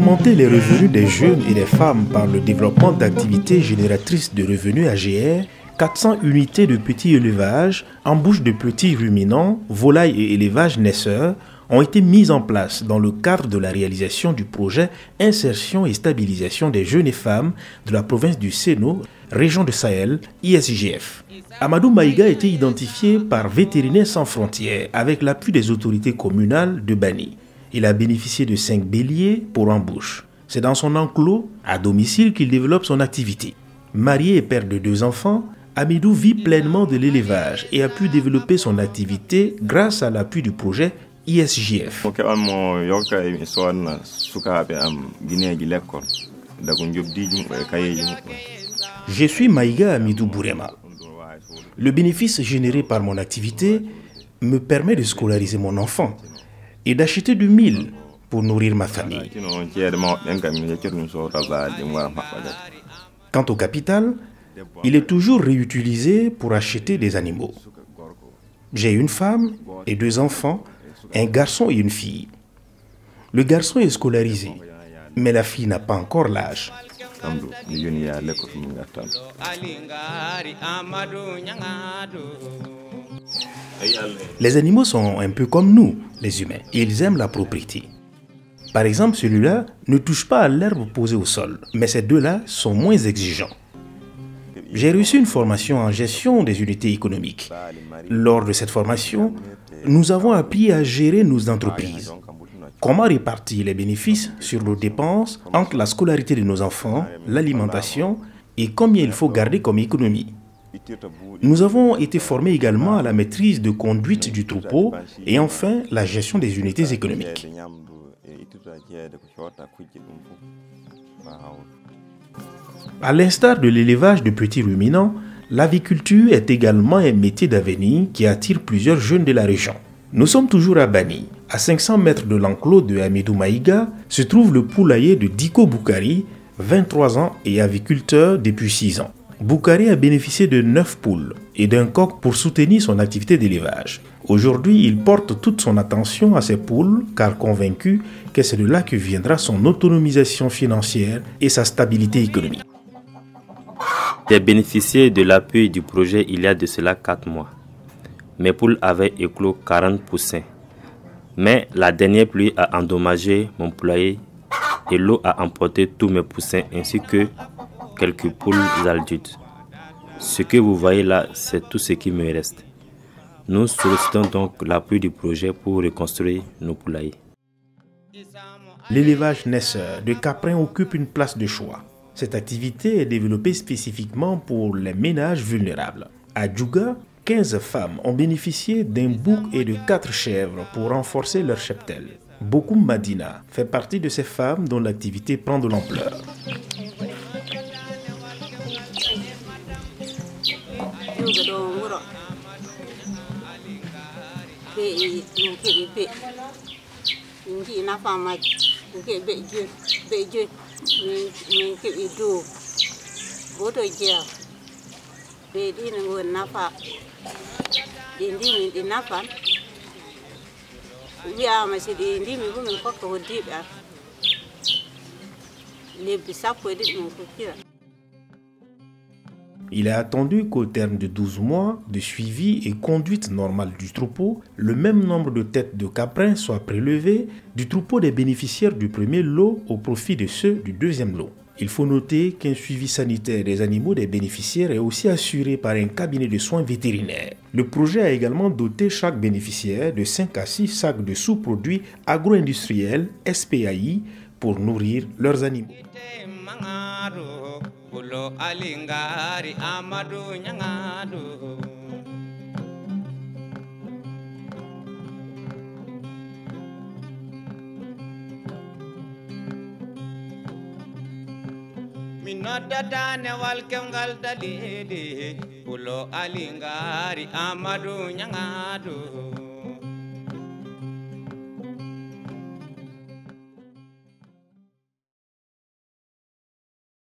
augmenter les revenus des jeunes et des femmes par le développement d'activités génératrices de revenus AGR, 400 unités de petits élevages, embouches de petits ruminants, volailles et élevages naisseurs ont été mises en place dans le cadre de la réalisation du projet Insertion et stabilisation des jeunes et femmes de la province du Séno, région de Sahel, ISJF. Amadou Maïga a été identifié par Vétérinaires sans frontières avec l'appui des autorités communales de Bani. Il a bénéficié de 5 béliers pour embauche. C'est dans son enclos, à domicile, qu'il développe son activité. Marié et père de 2 enfants, Amidou vit pleinement de l'élevage et a pu développer son activité grâce à l'appui du projet ISJF. Je suis Maïga Amidou Bourema. Le bénéfice généré par mon activité me permet de scolariser mon enfant et d'acheter du mil pour nourrir ma famille. Quant au capital, il est toujours réutilisé pour acheter des animaux. J'ai une femme et 2 enfants, un garçon et une fille. Le garçon est scolarisé, mais la fille n'a pas encore l'âge. Les animaux sont un peu comme nous, les humains, et ils aiment la propriété. Par exemple, celui-là ne touche pas à l'herbe posée au sol, mais ces deux-là sont moins exigeants. J'ai reçu une formation en gestion des unités économiques. Lors de cette formation, nous avons appris à gérer nos entreprises. Comment répartir les bénéfices sur nos dépenses entre la scolarité de nos enfants, l'alimentation et combien il faut garder comme économie. Nous avons été formés également à la maîtrise de conduite du troupeau et enfin la gestion des unités économiques. À l'instar de l'élevage de petits ruminants, l'aviculture est également un métier d'avenir qui attire plusieurs jeunes de la région. Nous sommes toujours à Bani. À 500 mètres de l'enclos de Amidou Maïga se trouve le poulailler de Diko Boukari, 23 ans et aviculteur depuis 6 ans. Boukari a bénéficié de 9 poules et d'un coq pour soutenir son activité d'élevage. Aujourd'hui, il porte toute son attention à ces poules car convaincu que c'est de là que viendra son autonomisation financière et sa stabilité économique. J'ai bénéficié de l'appui du projet il y a de cela 4 mois. Mes poules avaient éclos 40 poussins. Mais la dernière pluie a endommagé mon poulailler et l'eau a emporté tous mes poussins ainsi que quelques poules adultes. Ce que vous voyez là, c'est tout ce qui me reste. Nous sollicitons donc l'appui du projet pour reconstruire nos poulaillers. L'élevage naisseur de caprins occupe une place de choix. Cette activité est développée spécifiquement pour les ménages vulnérables. À Djouga, 15 femmes ont bénéficié d'un bouc et de 4 chèvres pour renforcer leur cheptel. Bokoum Madina fait partie de ces femmes dont l'activité prend de l'ampleur. Il est attendu qu'au terme de 12 mois de suivi et conduite normale du troupeau, le même nombre de têtes de caprins soit prélevé du troupeau des bénéficiaires du premier lot au profit de ceux du deuxième lot. Il faut noter qu'un suivi sanitaire des animaux des bénéficiaires est aussi assuré par un cabinet de soins vétérinaires. Le projet a également doté chaque bénéficiaire de 5 à 6 sacs de sous-produits agro-industriels SPAI pour nourrir leurs animaux. Minodata ne walkengal dalili ulo alingari Amadou Nyangado.